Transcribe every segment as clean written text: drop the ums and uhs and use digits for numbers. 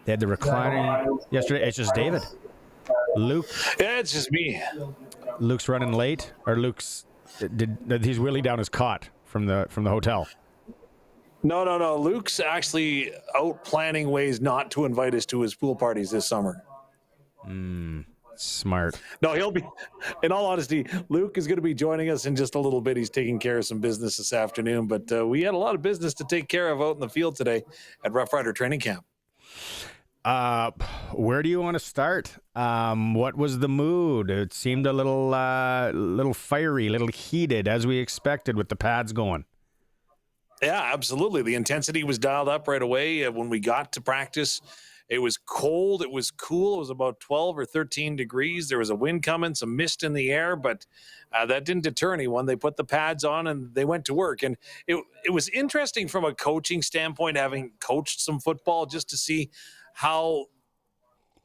They had the reclining yesterday. It's just David. Luke. Yeah, it's just me. Luke's running late, or he's wheeling down his cot from the hotel. No. Luke's actually out planning ways not to invite us to his pool parties this summer. Smart. No, he'll be, in all honesty, Luke is going to be joining us in just a little bit. He's taking care of some business this afternoon, but we had a lot of business to take care of out in the field today at Roughrider training camp. Where do you want to start? What was the mood? It seemed a little fiery, a little heated, as we expected with the pads going. Yeah, absolutely. The intensity was dialed up right away. When we got to practice, it was cold. It was cool. It was about 12 or 13 degrees. There was a wind coming, some mist in the air, but that didn't deter anyone. They put the pads on and they went to work. And it was interesting from a coaching standpoint, having coached some football, just to see how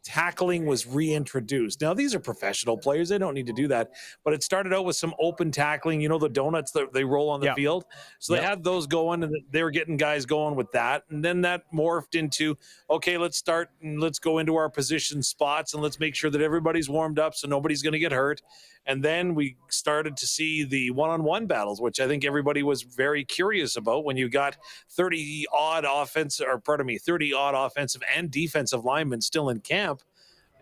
tackling was reintroduced. Now, these are professional players. They don't need to do that. But it started out with some open tackling, the donuts that they roll on the field. So they had those going, and they were getting guys going with that. And then that morphed into, okay, let's start and let's go into our position spots and let's make sure that everybody's warmed up so nobody's going to get hurt. And then we started to see the one-on-one battles, which I think everybody was very curious about when you got 30 odd offensive and defensive linemen still in camp.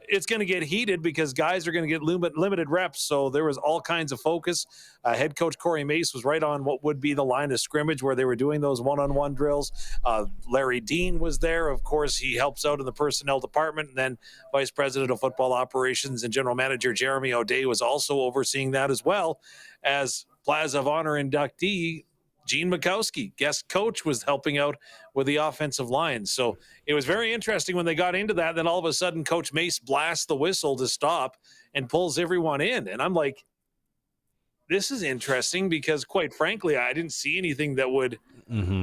It's going to get heated because guys are going to get limited reps. So there was all kinds of focus. Head coach Corey Mace was right on what would be the line of scrimmage where they were doing those one-on-one drills. Larry Dean was there. Of course, he helps out in the personnel department. And then Vice President of Football Operations and General Manager Jeremy O'Day was also overseeing that, as well as Plaza of Honor inductee Gene Mikowski, guest coach, was helping out with the offensive line. So it was very interesting when they got into that. Then all of a sudden, Coach Mace blasts the whistle to stop and pulls everyone in. And I'm like, this is interesting because, quite frankly, I didn't see anything that would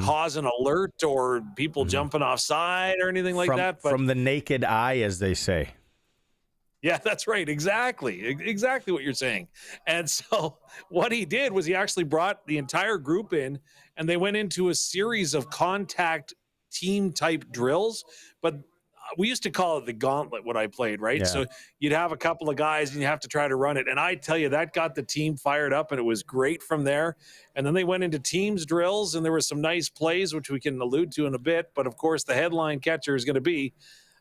cause an alert or people jumping offside or anything like that. But from the naked eye, as they say. Yeah, that's right. Exactly what you're saying. And so what he did was he actually brought the entire group in, and they went into a series of contact team type drills. But we used to call it the gauntlet when I played, right? Yeah. So you'd have a couple of guys and you have to try to run it. And I tell you, that got the team fired up, and it was great from there. And then they went into teams drills, and there were some nice plays, which we can allude to in a bit. But of course, the headline catcher is going to be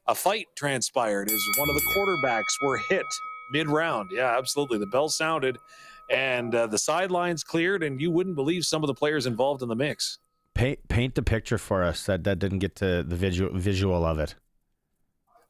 a fight transpired as one of the quarterbacks were hit mid-round. Yeah, absolutely. The bell sounded, and the sidelines cleared, and you wouldn't believe some of the players involved in the mix. Paint the picture for us that didn't get to the visual of it.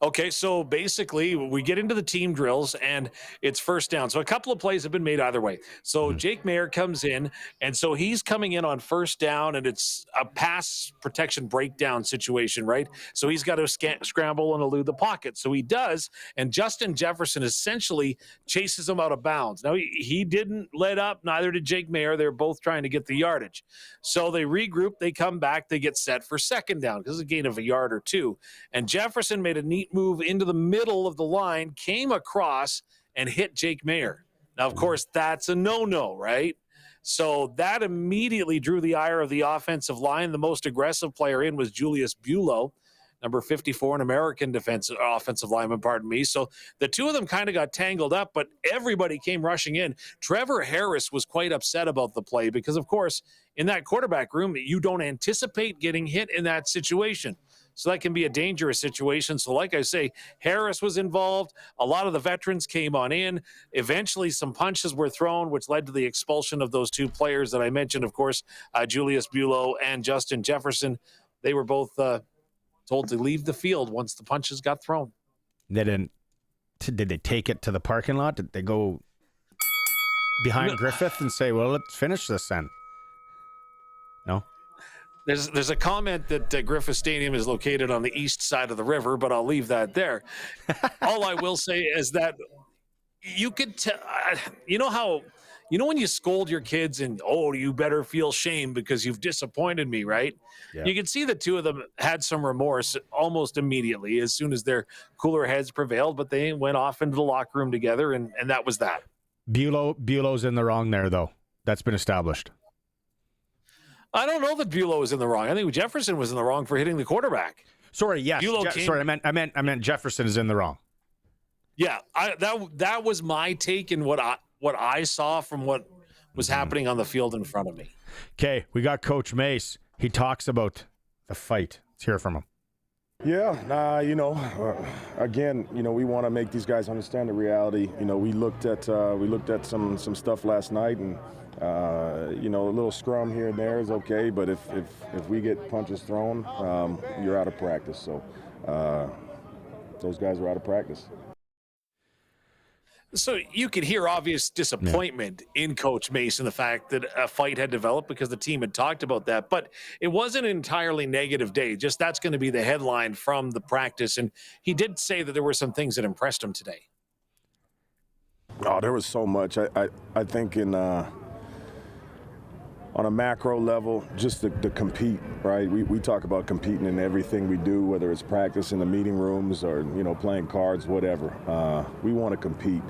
Okay, so basically we get into the team drills and it's first down. So a couple of plays have been made either way. So Jake Mayer comes in, and so he's coming in on first down, and it's a pass protection breakdown situation, right? So he's got to scramble and elude the pocket. So he does, and Justin Jefferson essentially chases him out of bounds. Now, he didn't let up, neither did Jake Mayer. They're both trying to get the yardage. So they regroup, they come back, they get set for second down because it's a gain of a yard or two. And Jefferson made a neat move into the middle of the line, came across and hit Jake Mayer. Now, of course, that's a no-no, right? So that immediately drew the ire of the offensive line. The most aggressive player in was Julius Bulow, number 54, an American offensive lineman, pardon me. So the two of them kind of got tangled up, but everybody came rushing in. Trevor Harris was quite upset about the play because, of course, in that quarterback room, you don't anticipate getting hit in that situation. So that can be a dangerous situation. So like I say, Harris was involved. A lot of the veterans came on in. Eventually, some punches were thrown, which led to the expulsion of those two players that I mentioned, of course, Julius Bulow and Justin Jefferson. They were both told to leave the field once the punches got thrown. They didn't. Did they take it to the parking lot? Did they go behind Griffith and say, well, let's finish this then? No? There's a comment that Griffith Stadium is located on the east side of the river, but I'll leave that there. All I will say is that you could tell, when you scold your kids and, you better feel shame because you've disappointed me, right? Yeah. You can see the two of them had some remorse almost immediately as soon as their cooler heads prevailed, but they went off into the locker room together, and that was that. Bulow's in the wrong there, though. That's been established. I don't know that Bulow was in the wrong. I think Jefferson was in the wrong for hitting the quarterback. Sorry, yes. Sorry, I meant Jefferson is in the wrong. Yeah, that was my take and what I saw from what was happening on the field in front of me. Okay, we got Coach Mace. He talks about the fight. Let's hear from him. Yeah, again, we want to make these guys understand the reality. We looked at some stuff last night, and a little scrum here and there is okay, but if we get punches thrown, you're out of practice. So those guys are out of practice. So you could hear obvious disappointment in Coach Mason, the fact that a fight had developed because the team had talked about that, but it wasn't an entirely negative day. Just that's going to be the headline from the practice. And he did say that there were some things that impressed him today. Oh, there was so much. I think on a macro level, just to compete, right? We talk about competing in everything we do, whether it's practice in the meeting rooms or, playing cards, whatever. We want to compete.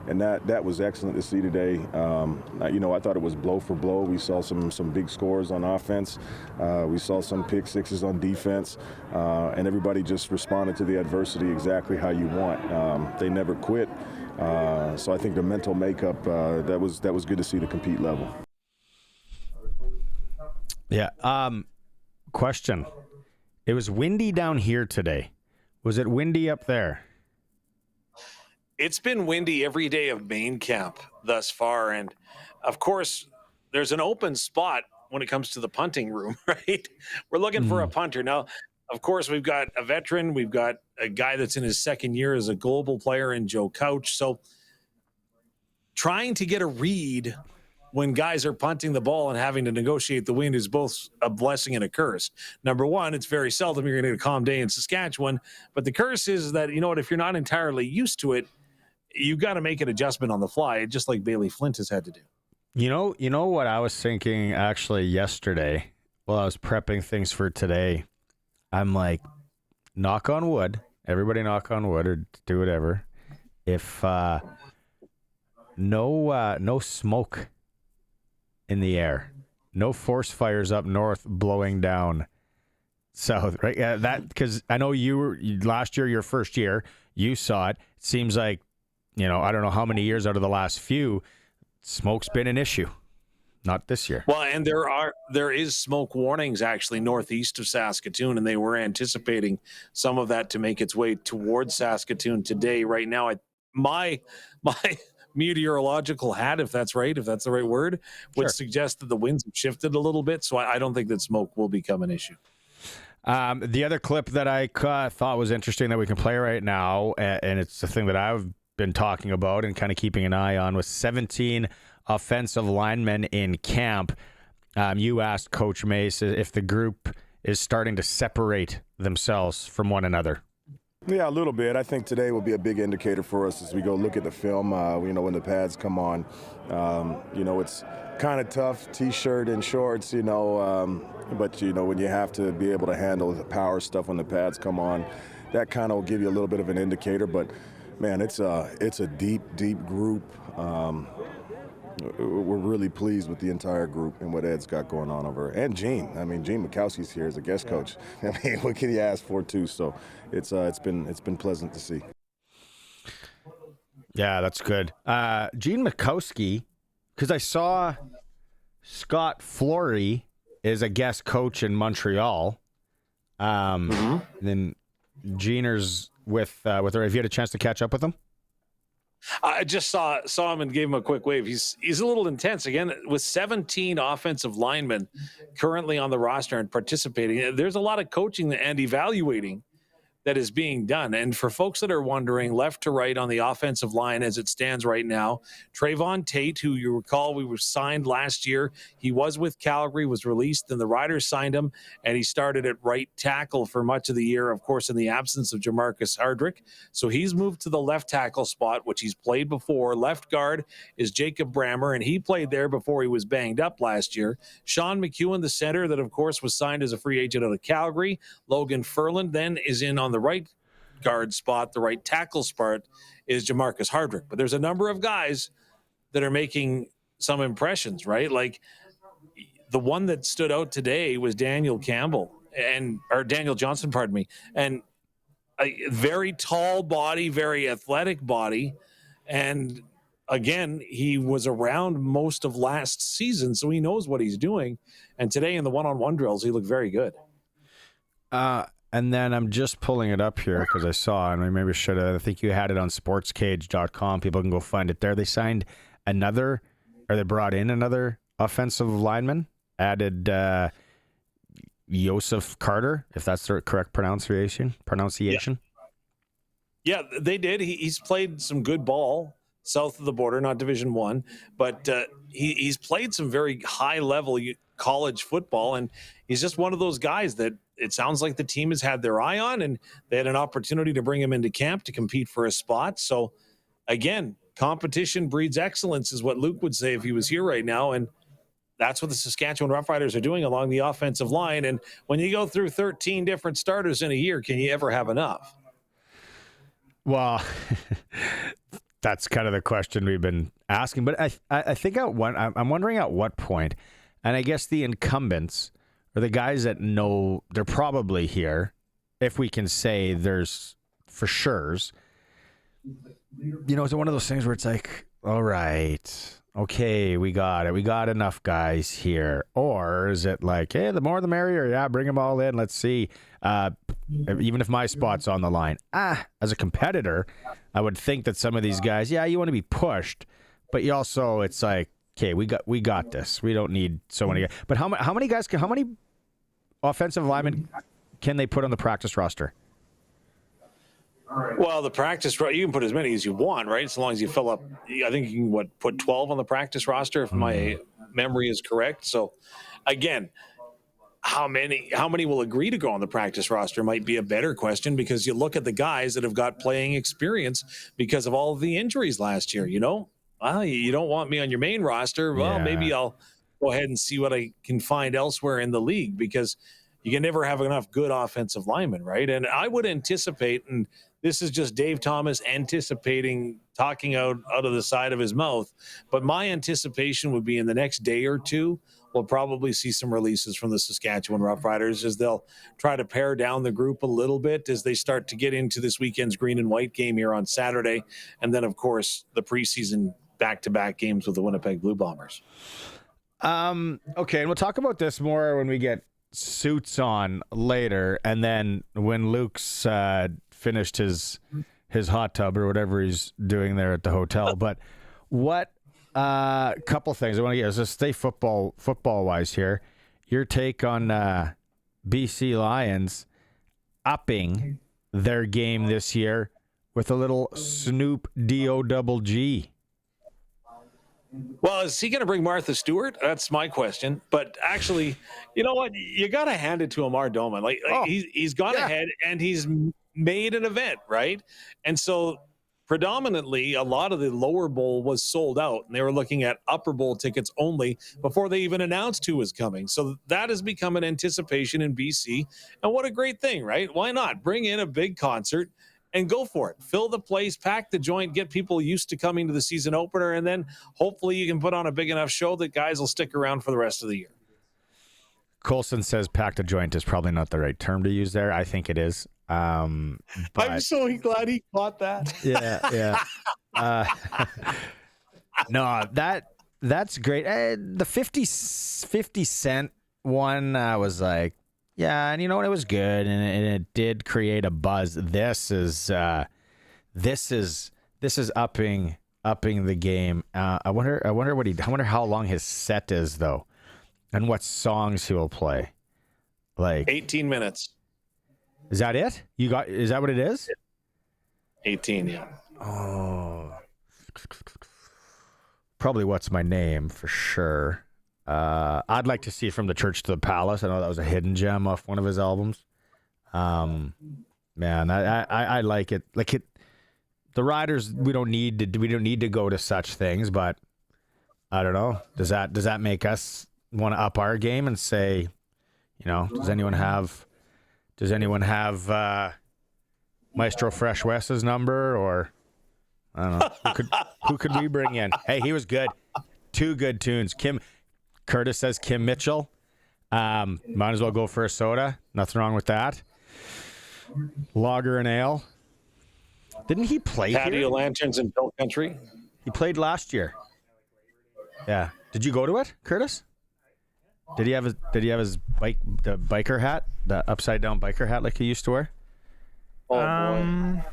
And that was excellent to see today. I thought it was blow for blow. We saw some big scores on offense. We saw some pick sixes on defense. And everybody just responded to the adversity exactly how you want. They never quit. So I think the mental makeup, that was good to see the compete level. Yeah. Question. It was windy down here today. Was it windy up there? It's been windy every day of main camp thus far. And of course, there's an open spot when it comes to the punting room, right? We're looking for a punter. Now, of course, we've got a veteran. We've got a guy that's in his second year as a global player in Joe Couch. So trying to get a read when guys are punting the ball and having to negotiate the wind is both a blessing and a curse. Number one, it's very seldom you're going to get a calm day in Saskatchewan. But the curse is that, if you're not entirely used to it, you got to make an adjustment on the fly, just like Bailey Flint has had to do. You know what I was thinking actually yesterday while I was prepping things for today? I'm like, knock on wood. Everybody knock on wood or do whatever. If no smoke in the air, no forest fires up north blowing down south, right? Yeah, that because I know you were last year, your first year, you saw it. It seems like, I don't know how many years out of the last few, smoke's been an issue. Not this year. Well, and there is smoke warnings actually northeast of Saskatoon, and they were anticipating some of that to make its way towards Saskatoon today. Right now, my meteorological hat, if that's the right word, would suggest that the winds have shifted a little bit. So I don't think that smoke will become an issue. The other clip that I thought was interesting that we can play right now, and it's the thing that I've been talking about and kind of keeping an eye on, was 17 offensive linemen in camp. You asked Coach Mace if the group is starting to separate themselves from one another. Yeah, a little bit. I think today will be a big indicator for us as we go look at the film. When the pads come on, it's kind of tough, T-shirt and shorts, but when you have to be able to handle the power stuff when the pads come on, that kind of will give you a little bit of an indicator. But man, it's a deep group. We're really pleased with the entire group and what Ed's got going on over. And Gene. Gene Mikowski's here as a guest coach. What can you ask for too? So it's been pleasant to see. Yeah, that's good. Gene Mikowski, because I saw Scott Flory is a guest coach in Montreal. And then Gener's with her. Have you had a chance to catch up with him? I just saw him and gave him a quick wave. He's a little intense again with 17 offensive linemen currently on the roster and participating. There's a lot of coaching and evaluating that is being done. And for folks that are wondering, left to right on the offensive line as it stands right now, Trayvon Tate, who you recall we were signed last year, he was with Calgary, was released, and the Riders signed him, and he started at right tackle for much of the year, of course, in the absence of Jamarcus Hardrick. So he's moved to the left tackle spot, which he's played before. Left guard is Jacob Brammer, and he played there before he was banged up last year. Sean McEwen, the center, that, of course, was signed as a free agent out of Calgary. Logan Ferland then is in on the right guard spot. The right tackle spot is Jamarcus Hardrick. But there's a number of guys that are making some impressions, right? Like the one that stood out today was Daniel Campbell. or Daniel Johnson, pardon me, and a very tall body, very athletic body. And again, he was around most of last season, so he knows what he's doing. And today in the one-on-one drills, he looked very good. And then I'm just pulling it up here because I saw, and I maybe should have, I think you had it on sportscage.com. People can go find it there. They signed they brought in another offensive lineman, added Joseph Carter, if that's the correct pronunciation. Yeah, they did. He's played some good ball south of the border, not Division I, but he's played some very high-level college football, and he's just one of those guys that it sounds like the team has had their eye on, and they had an opportunity to bring him into camp to compete for a spot. So, again, competition breeds excellence is what Luc would say if he was here right now, and that's what the Saskatchewan Roughriders are doing along the offensive line. And when you go through 13 different starters in a year, can you ever have enough? Well, that's kind of the question we've been asking. But I think I'm wondering at what point, and I guess the incumbents are the guys that know they're probably here, if we can say there's for sure's. It's one of those things where it's like, all right, okay, we got it. We got enough guys here. Or is it like, hey, the more the merrier. Yeah, bring them all in. Let's see. Even if my spot's on the line. As a competitor, I would think that some of these guys, you want to be pushed. But you also, it's like, okay, we got this. We don't need so many guys. But how many offensive linemen can they put on the practice roster? Well, the practice, you can put as many as you want, right? As long as you fill up, I think you can put 12 on the practice roster if my memory is correct. So, again, how many will agree to go on the practice roster might be a better question, because you look at the guys that have got playing experience because of all of the injuries last year. You don't want me on your main roster. Well, maybe I'll go ahead and see what I can find elsewhere in the league, because you can never have enough good offensive linemen, right? And I would anticipate, and this is just Dave Thomas anticipating, talking out of the side of his mouth, but my anticipation would be in the next day or two, we'll probably see some releases from the Saskatchewan Roughriders as they'll try to pare down the group a little bit as they start to get into this weekend's green and white game here on Saturday. And then, of course, the preseason back-to-back games with the Winnipeg Blue Bombers. Okay, and we'll talk about this more when we get suits on later, and then when Luke's finished his hot tub or whatever he's doing there at the hotel. But what couple things I want to get, just stay football wise here. Your take on BC Lions upping their game this year with a little Snoop D-O-double-G. Well, is he going to bring Martha Stewart? That's my question. But actually, you know what? You got to hand it to Amar Doman. He's gone ahead and he's made an event, right? And so predominantly a lot of the lower bowl was sold out, and they were looking at upper bowl tickets only before they even announced who was coming. So that has become an anticipation in BC. And what a great thing, right? Why not bring in a big concert and go for it? Fill the place, pack the joint, get people used to coming to the season opener, and then hopefully you can put on a big enough show that guys will stick around for the rest of the year. Colson says pack the joint is probably not the right term to use there. I think it is. But I'm so glad he caught that. Yeah. No, that's great. The 50 cent one was like, yeah, and you know what? It was good, and it did create a buzz. This is upping the game. I wonder how long his set is though, and what songs he will play. Like 18 minutes. Is that it? Is that what it is? 18, yeah. Oh, probably What's My Name for sure. I'd like to see From the Church to the Palace. I know that was a hidden gem off one of his albums. Man, I like it. Like it, the Riders. We don't need to go to such things, but I don't know. Does that make us want to up our game and say, does anyone have Maestro Fresh West's number, or I don't know who could we bring in? Hey, he was good. Two good tunes. Curtis says Kim Mitchell. Might as well go for a soda. Nothing wrong with that. Lager and ale. Didn't he play Patio here? lanterns in Hill Country. He played last year. Yeah. Did you go to it, Curtis? Did he have his the biker hat, the upside down biker hat like he used to wear? Oh boy.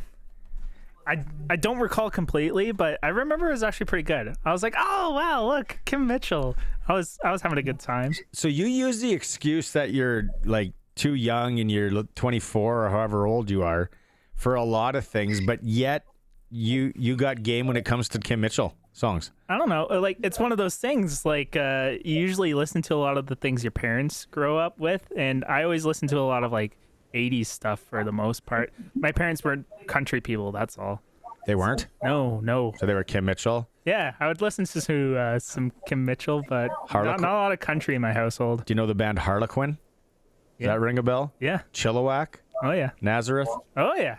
I don't recall completely, but I remember it was actually pretty good. I was like, oh wow, look, Kim Mitchell. I was having a good time. So you use the excuse that you're like too young and you're 24 or however old you are for a lot of things, but yet you got game when it comes to Kim Mitchell songs. I don't know. Like, it's one of those things, like, you usually listen to a lot of the things your parents grow up with, and I always listen to a lot of, like, 80s stuff for the most part. My parents were country people, that's all. They weren't? No. So they were Kim Mitchell? Yeah, I would listen to some Kim Mitchell, but not a lot of country in my household. Do you know the band Harlequin? Does that ring a bell? Yeah. Chilliwack? Oh, yeah. Nazareth? Oh, yeah.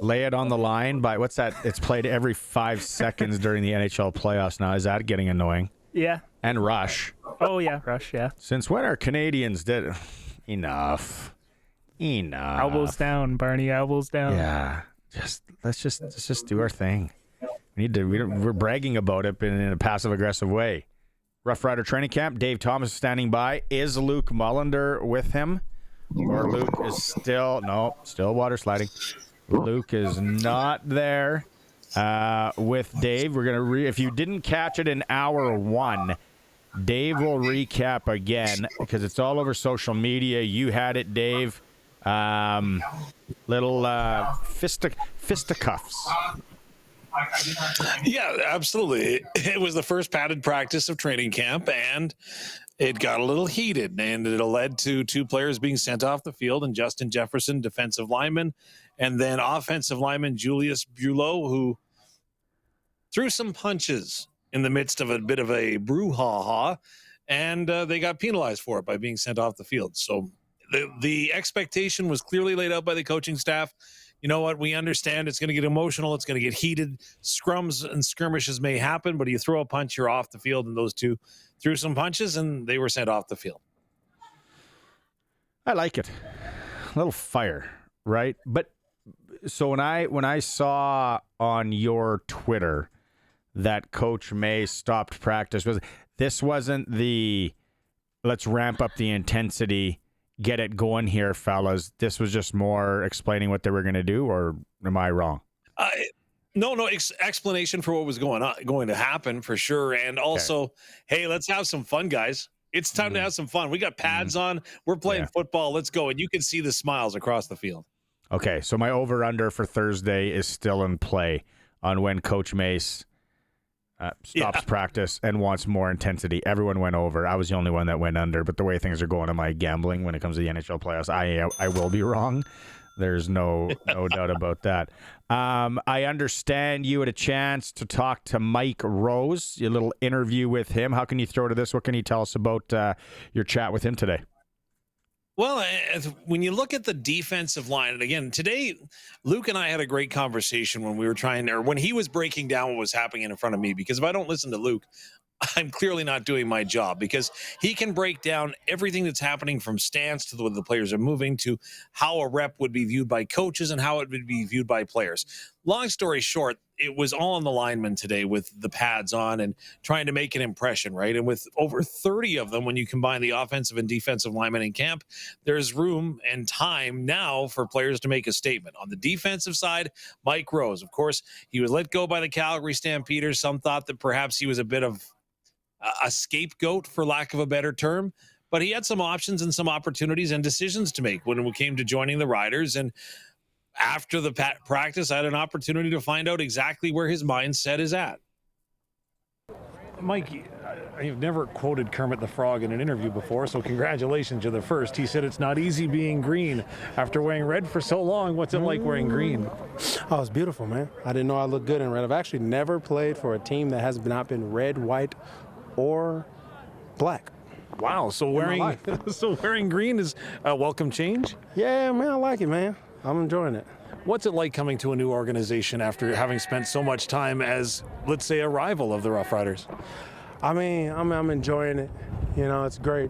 Lay It on the Line by, what's that? It's played every 5 seconds during the NHL playoffs now. Is that getting annoying? Yeah. And Rush. Oh, yeah, Rush, yeah. Since when are Canadians dead? Enough. Elbows down, Barney, elbows down. Yeah. Let's just do our thing. We're bragging about it in a passive aggressive way. Roughrider training camp. Dave Thomas is standing by. Is Luc Mullinder with him? Or Luke is still water sliding. Luke is not there with Dave. We're gonna if you didn't catch it in hour 1, Dave will recap again because it's all over social media. You had it, Dave. Little fisticuffs. Yeah, absolutely. It was the first padded practice of training camp, and it got a little heated, and it led to 2 players being sent off the field, and Justin Jefferson, defensive lineman, and then offensive lineman Julius Bulow, who threw some punches in the midst of a bit of a brouhaha, and they got penalized for it by being sent off the field. So the expectation was clearly laid out by the coaching staff. You know what? We understand it's going to get emotional. It's going to get heated. Scrums and skirmishes may happen, but you throw a punch, you're off the field, and those 2 threw some punches, and they were sent off the field. I like it. A little fire, right? But so when I saw on your Twitter that Coach May stopped practice, this wasn't the let's ramp up the intensity, get it going here, fellas. This was just more explaining what they were going to do, or am I wrong? No explanation for what was going to happen for sure. And also, Hey, let's have some fun, guys. It's time to have some fun. We got pads on. We're playing football. Let's go. And you can see the smiles across the field. Okay, so my over-under for Thursday is still in play on when Coach Mace stops practice and wants more intensity. Everyone went over. I was the only one that went under, but the way things are going, am I gambling when it comes to the NHL playoffs? I will be wrong. There's no doubt about that. I understand you had a chance to talk to Mike Rose, your little interview with him. How can you throw to this? What can you tell us about your chat with him today? Well, when you look at the defensive line, and again, today, Luke and I had a great conversation when we were when he was breaking down what was happening in front of me, because if I don't listen to Luke, I'm clearly not doing my job, because he can break down everything that's happening from stance to the way the players are moving to how a rep would be viewed by coaches and how it would be viewed by players. Long story short, it was all on the linemen today with the pads on and trying to make an impression, right? And with over 30 of them, when you combine the offensive and defensive linemen in camp, there's room and time now for players to make a statement. On the defensive side, Mike Rose, of course, he was let go by the Calgary Stampeders. Some thought that perhaps he was a bit of a scapegoat, for lack of a better term, but he had some options and some opportunities and decisions to make when it came to joining the Riders. And after the practice, I had an opportunity to find out exactly where his mindset is at. Mike, I've never quoted Kermit the Frog in an interview before, so congratulations, you're the first. He said it's not easy being green. After wearing red for so long, what's it like wearing green? Oh, it's beautiful, man. I didn't know I looked good in red. I've actually never played for a team that has not been red, white, or black. Wow, so wearing green is a welcome change? Yeah, man, I like it, man. I'm enjoying it. What's it like coming to a new organization after having spent so much time as, let's say, a rival of the Roughriders? I mean, I'm enjoying it. it's great.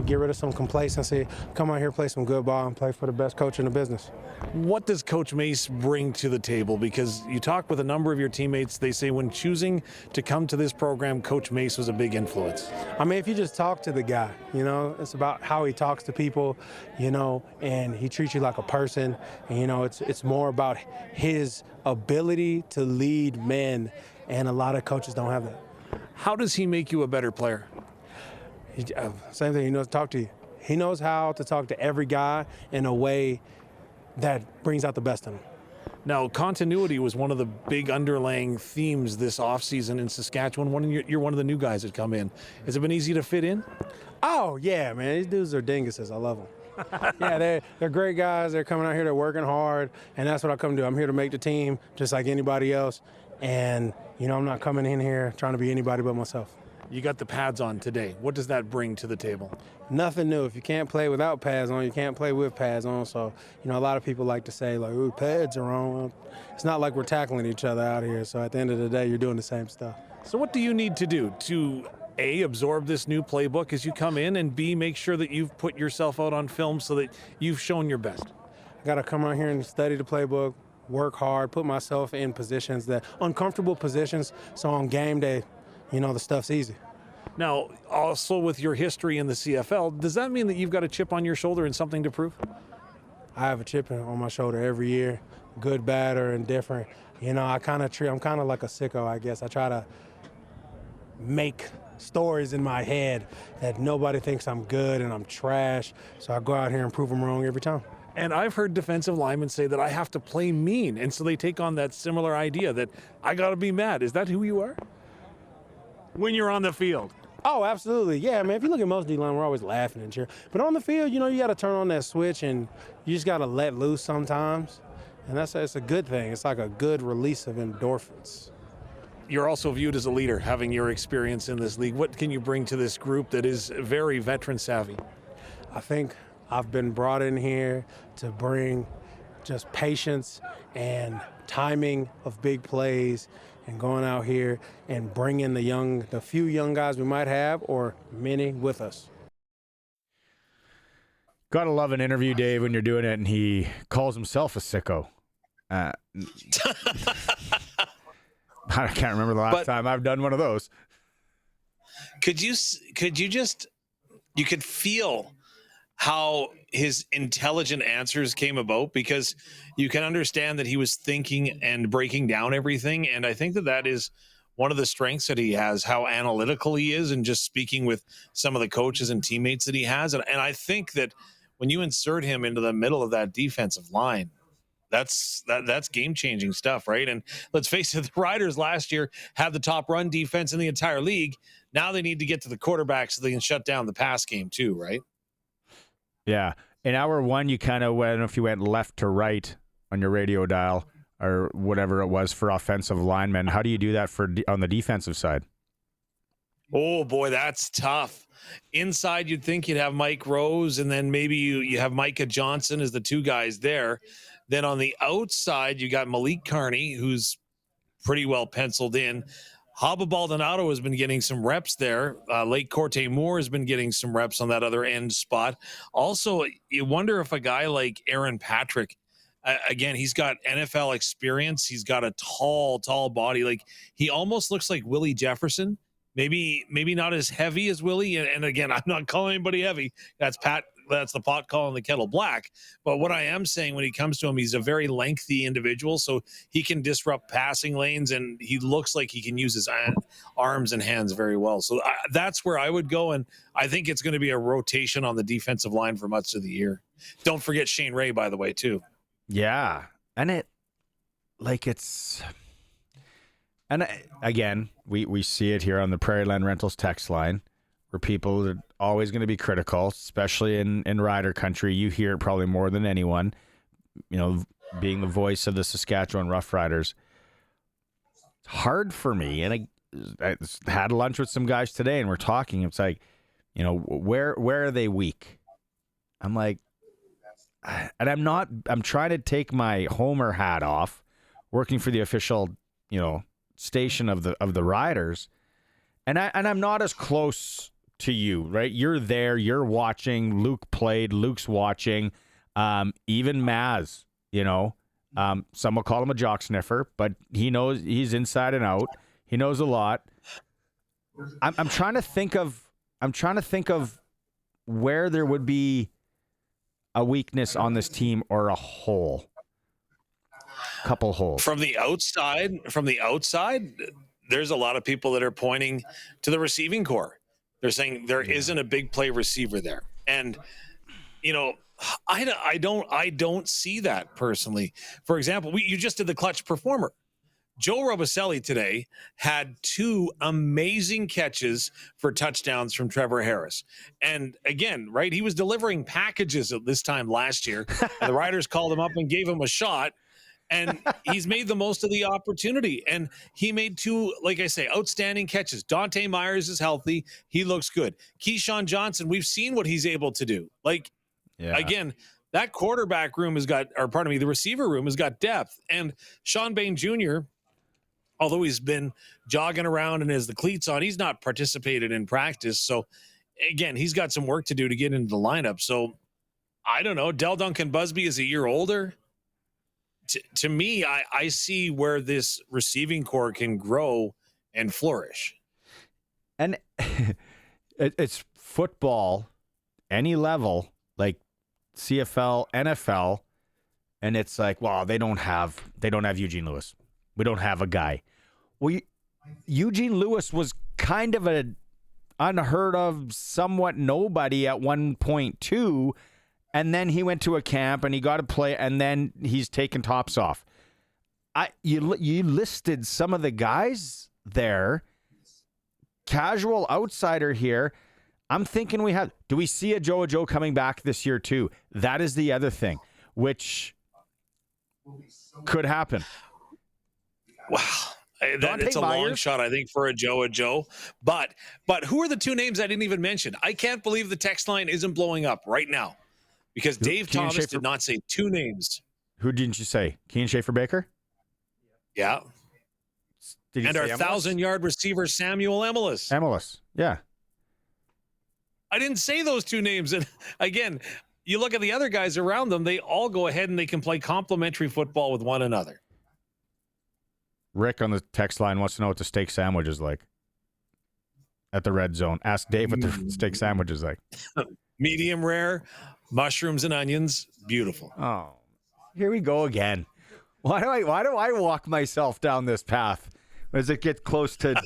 Get rid of some complacency, come out here, play some good ball, and play for the best coach in the business. What does Coach Mace bring to the table? Because you talk with a number of your teammates, they say when choosing to come to this program, Coach Mace was a big influence. I mean, if you just talk to the guy, it's about how he talks to people, and he treats you like a person. And, it's more about his ability to lead men, and a lot of coaches don't have that. How does he make you a better player? Same thing, he knows to talk to you. He knows how to talk to every guy in a way that brings out the best in him. Now, continuity was one of the big underlying themes this offseason in Saskatchewan. You're one of the new guys that come in. Has it been easy to fit in? Oh, yeah, man. These dudes are dinguses. I love them. Yeah, they're great guys. They're coming out here. They're working hard, and that's what I come to do. I'm here to make the team just like anybody else, and, I'm not coming in here trying to be anybody but myself. You got the pads on today. What does that bring to the table? Nothing new. If you can't play without pads on, you can't play with pads on. So, a lot of people like to say, like, ooh, pads are on. It's not like we're tackling each other out here. So at the end of the day, you're doing the same stuff. So what do you need to do to, A, absorb this new playbook as you come in, and B, make sure that you've put yourself out on film so that you've shown your best? I got to come out here and study the playbook, work hard, put myself in positions uncomfortable positions, so on game day, the stuff's easy. Now, also with your history in the CFL, does that mean that you've got a chip on your shoulder and something to prove? I have a chip on my shoulder every year, good, bad, or indifferent. I'm kind of like a sicko, I guess. I try to make stories in my head that nobody thinks I'm good and I'm trash, so I go out here and prove them wrong every time. And I've heard defensive linemen say that I have to play mean, and so they take on that similar idea that I got to be mad. Is that who you are when you're on the field? Oh, absolutely. Yeah, man, if you look at most D-line, we're always laughing and cheering. But on the field, you got to turn on that switch, and you just got to let loose sometimes. And it's a good thing. It's like a good release of endorphins. You're also viewed as a leader, having your experience in this league. What can you bring to this group that is very veteran savvy? I think I've been brought in here to bring just patience and timing of big plays, and going out here and bringing the few young guys we might have, or many, with us. Gotta love an interview, Dave, when you're doing it, and he calls himself a sicko. I can't remember the last time I've done one of those. You could feel how his intelligent answers came about, because you can understand that he was thinking and breaking down everything. And I think that is one of the strengths that he has, how analytical he is, and just speaking with some of the coaches and teammates that he has. And I think that when you insert him into the middle of that defensive line, that's game-changing stuff, right? And let's face it, the Riders last year had the top run defense in the entire league. Now they need to get to the quarterback so they can shut down the pass game too, right? Yeah. In hour one, you kind of went, I don't know if you went left to right on your radio dial or whatever it was for offensive linemen. How do you do that on the defensive side? Oh, boy, that's tough. Inside, you'd think you'd have Mike Rose, and then maybe you have Micah Johnson as the two guys there. Then on the outside, you got Malik Carney, who's pretty well penciled in. Haba Baldonado has been getting some reps there. Lake Corte Moore has been getting some reps on that other end spot. Also, you wonder if a guy like Aaron Patrick, again, he's got NFL experience. He's got a tall body. Like, he almost looks like Willie Jefferson. Maybe not as heavy as Willie. And again, I'm not calling anybody heavy. That's the pot calling the kettle black. But what I am saying, when he comes to him, he's a very lengthy individual, so he can disrupt passing lanes, and he looks like he can use his arms and hands very well. So that's where I would go, and I think it's going to be a rotation on the defensive line for much of the year. Don't forget Shane Ray, by the way, too. Yeah. And again, we see it here on the Prairie Land Rentals text line, where people are always going to be critical, especially in Rider country. You hear it probably more than anyone, being the voice of the Saskatchewan Roughriders. It's hard for me, and I had lunch with some guys today, and we're talking. It's like, where are they weak? I'm like, and I'm trying to take my Homer hat off, working for the official, station of the Riders, and I'm not as close to you, right? You're there, you're watching. Luc played, Luc's watching. Even Maz, some will call him a jock sniffer, but he knows he's inside and out. He knows a lot. I'm trying to think of where there would be a weakness on this team or a hole. Couple holes. From the outside, there's a lot of people that are pointing to the receiving core. They're saying there isn't a big play receiver there. And, I don't see that personally. For example, you just did the clutch performer. Joe Robicelli today had 2 amazing catches for touchdowns from Trevor Harris. And again, right, he was delivering packages at this time last year. And the Riders called him up and gave him a shot. And he's made the most of the opportunity. And he made 2, like I say, outstanding catches. Dante Myers is healthy. He looks good. Keyshawn Johnson, we've seen what he's able to do. Again, that quarterback room the receiver room has got depth. And Sean Bain Jr., although he's been jogging around and has the cleats on, he's not participated in practice. So, again, he's got some work to do to get into the lineup. So, I don't know. Del Duncan Busby is a year older. To me, I see where this receiving core can grow and flourish. And it's football, any level, like CFL, NFL, and it's like, well, they don't have Eugene Lewis. We don't have a guy. Well, Eugene Lewis was kind of an unheard of, somewhat nobody at one point too. And then he went to a camp and he got to play, and then he's taken tops off. You listed some of the guys there. Casual outsider here. I'm thinking do we see a Joe coming back this year too? That is the other thing, which could happen. Wow. It's a long shot, I think, for a Joe. But who are the 2 names I didn't even mention? I can't believe the text line isn't blowing up right now. Because Dave Thomas did not say 2 names. Who didn't you say? Keenan Schaefer-Baker? Yeah. And our 1,000-yard receiver, Samuel Emelis. Emelis, yeah. I didn't say those 2 names. And again, you look at the other guys around them, they all go ahead and they can play complementary football with one another. Rick on the text line wants to know what the steak sandwich is like at the red zone. Ask Dave what the steak sandwich is like. Medium rare. Mushrooms and onions, beautiful. Oh, here we go again. Why do I walk myself down this path as it gets close to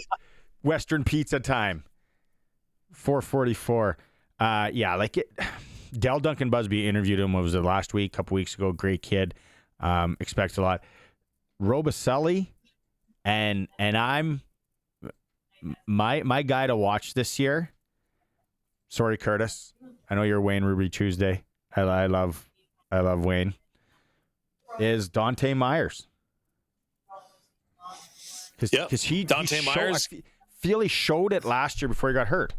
Western Pizza time? 4:44. Del Duncan Busby interviewed him. Was it last week? A couple weeks ago. Great kid. Expects a lot. Robicelli, and I'm my guy to watch this year. Sorry, Curtis. I know you're Wayne Ruby Tuesday. I love Wayne. Is Dante Myers? Because Dante Myers. I feel he showed it last year before he got hurt.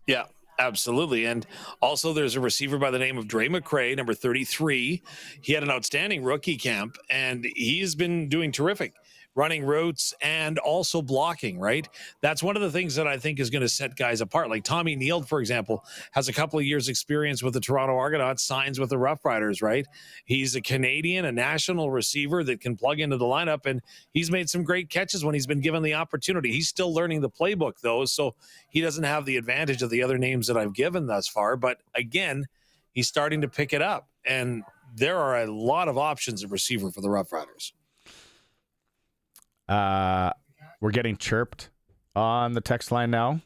Yeah, absolutely. And also there's a receiver by the name of Dre McCray, number 33. He had an outstanding rookie camp, and he's been doing terrific. Running routes and also blocking, right? That's one of the things that I think is going to set guys apart. Like Tommy Neal, for example, has a couple of years experience with the Toronto Argonauts, signs with the Roughriders, right? He's a Canadian, a national receiver that can plug into the lineup, and he's made some great catches when he's been given the opportunity. He's still learning the playbook, though, so he doesn't have the advantage of the other names that I've given thus far. But again, he's starting to pick it up, and there are a lot of options at receiver for the Roughriders. We're getting chirped on the text line now,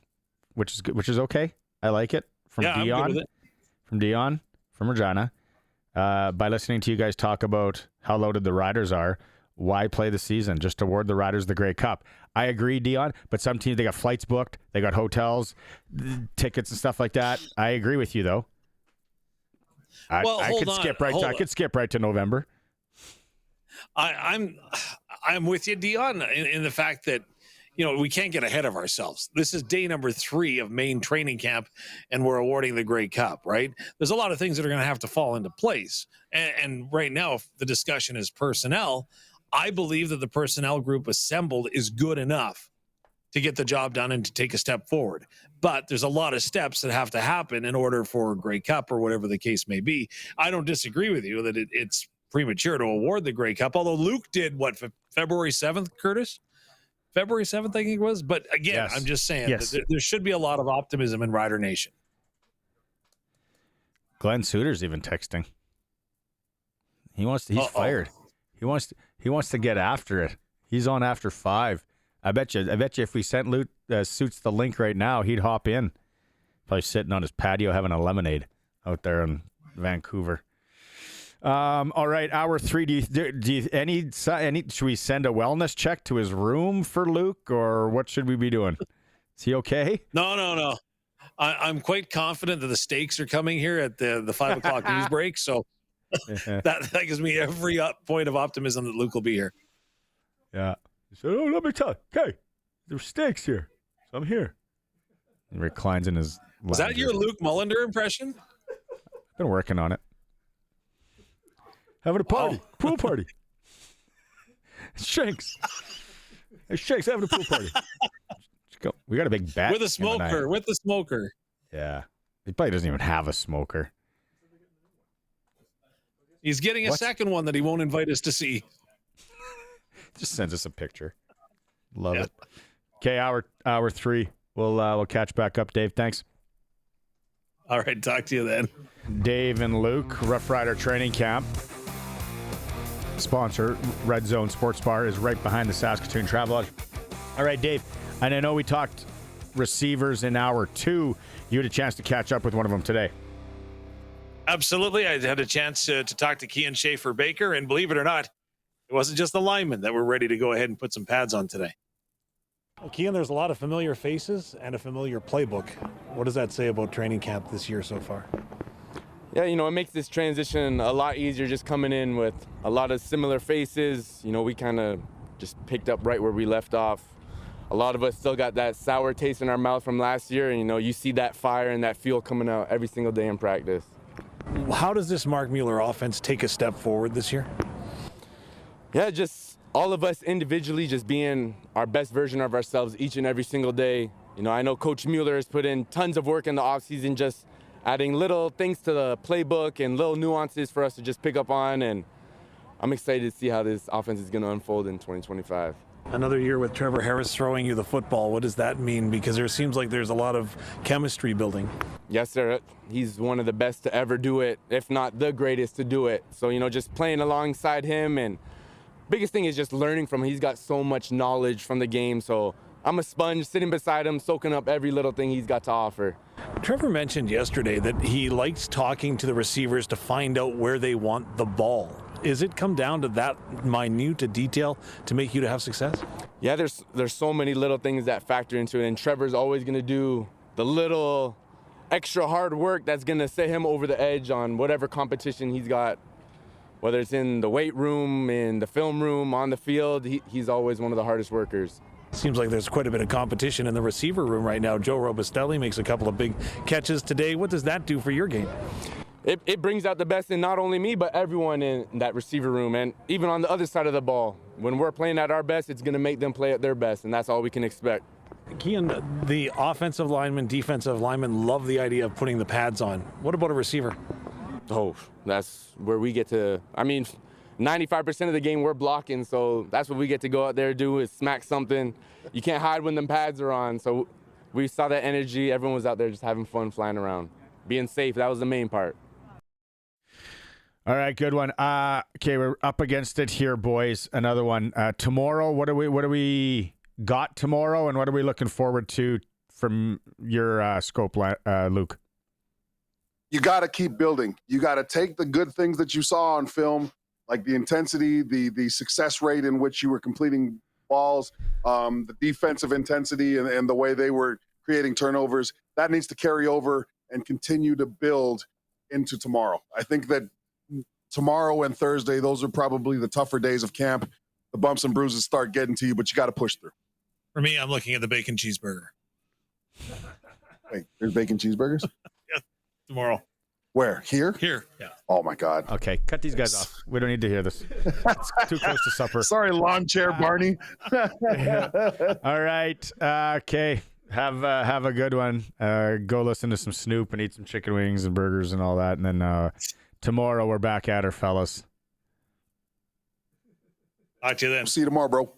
which is okay. I like it. From Dion, from Regina. By listening to you guys talk about how loaded the Riders are, why play the season? Just award the Riders the Grey Cup. I agree, Dion, but some teams, they got flights booked, they got hotels, tickets and stuff like that. I agree with you, though. I could skip right to November. I'm with you, Dion, in the fact that, we can't get ahead of ourselves. This is day number 3 of main training camp, and we're awarding the Grey Cup, right? There's a lot of things that are going to have to fall into place. And right now, if the discussion is personnel, I believe that the personnel group assembled is good enough to get the job done and to take a step forward. But there's a lot of steps that have to happen in order for a Grey Cup or whatever the case may be. I don't disagree with you that it's premature to award the Grey Cup, although Luc did February 7th, Curtis? February 7th, I think it was. But again, Yes. I'm just saying Yes. that there should be a lot of optimism in Rider Nation. Glen Suitor's even texting. He's fired. He wants to get after it. He's on after 5. I bet you if we sent Luc Suits the link right now, he'd hop in. Probably sitting on his patio having a lemonade out there in Vancouver. All right, hour 3. Do you should we send a wellness check to his room for Luc, or what should we be doing? Is he okay? No. I'm quite confident that the stakes are coming here at the 5 o'clock news break. So that gives me every point of optimism that Luc will be here. Yeah. He said, "Oh, let me tell you. Okay, there's stakes here, so I'm here." He reclines in his. Was that lounger. your Luc Mullinder impression? Been working on it. Having a party, pool party. Shanks. Hey, Shanks, having a pool party. Let's go. We got a big bet. With a smoker. Yeah. He probably doesn't even have a smoker. He's getting a second one that he won't invite us to see. Just sends us a picture. Love it. Okay, hour 3. We'll catch back up, Dave. Thanks. All right, talk to you then. Dave and Luc, Roughrider Training Camp. Sponsor, Red Zone Sports Bar, is right behind the Saskatoon Travelodge. All right, Dave, and I know we talked receivers in hour 2. You had a chance to catch up with one of them today. Absolutely. I had a chance to talk to Kean Schaefer-Baker, and believe it or not, it wasn't just the linemen that were ready to go ahead and put some pads on today. Kean, there's a lot of familiar faces and a familiar playbook. What does that say about training camp this year so far? Yeah, it makes this transition a lot easier just coming in with a lot of similar faces. We kind of just picked up right where we left off. A lot of us still got that sour taste in our mouth from last year, and you see that fire and that fuel coming out every single day in practice. How does this Mark Mueller offense take a step forward this year? Yeah, just all of us individually just being our best version of ourselves each and every single day. I know Coach Mueller has put in tons of work in the offseason, just adding little things to the playbook and little nuances for us to just pick up on, and I'm excited to see how this offense is going to unfold in 2025. Another year with Trevor Harris throwing you the football. What does that mean? Because there seems like there's a lot of chemistry building. Yes, sir. He's one of the best to ever do it, if not the greatest to do it. So, just playing alongside him, and biggest thing is just learning from him. He's got so much knowledge from the game. So I'm a sponge sitting beside him, soaking up every little thing he's got to offer. Trevor mentioned yesterday that he likes talking to the receivers to find out where they want the ball. Is it come down to that minute a detail to make you to have success? Yeah, there's so many little things that factor into it, and Trevor's always going to do the little extra hard work that's going to set him over the edge on whatever competition he's got, whether it's in the weight room, in the film room, on the field. He's always one of the hardest workers. Seems like there's quite a bit of competition in the receiver room right now. Joe Robustelli makes a couple of big catches today. What does that do for your game? It brings out the best in not only me, but everyone in that receiver room, and even on the other side of the ball. When we're playing at our best, it's going to make them play at their best, and that's all we can expect. Kean, the offensive linemen, defensive linemen love the idea of putting the pads on. What about a receiver? Oh, that's where we get to, 95% of the game we're blocking, so that's what we get to go out there and do, is smack something. You can't hide when them pads are on, so we saw that energy. Everyone was out there just having fun, flying around. Being safe, that was the main part. All right, good one. Okay, we're up against it here, boys. Another one. Tomorrow, what do we got tomorrow, and what are we looking forward to from your scope, Luc? You got to keep building. You got to take the good things that you saw on film, like the intensity, the success rate in which you were completing balls, the defensive intensity, and the way they were creating turnovers. That needs to carry over and continue to build into tomorrow. I think that tomorrow and Thursday, those are probably the tougher days of camp. The bumps and bruises start getting to you, but you got to push through. For me, I'm looking at the bacon cheeseburger. Wait, there's bacon cheeseburgers? Yeah, tomorrow. Where? Here? Here. Yeah. Oh my God. Okay, cut these guys off. We don't need to hear this. It's too close to supper. Sorry, lawn chair Barney. All right. Okay. Have a good one. Go listen to some Snoop and eat some chicken wings and burgers and all that. And then tomorrow we're back at her, fellas. Talk to you then. See you tomorrow, bro.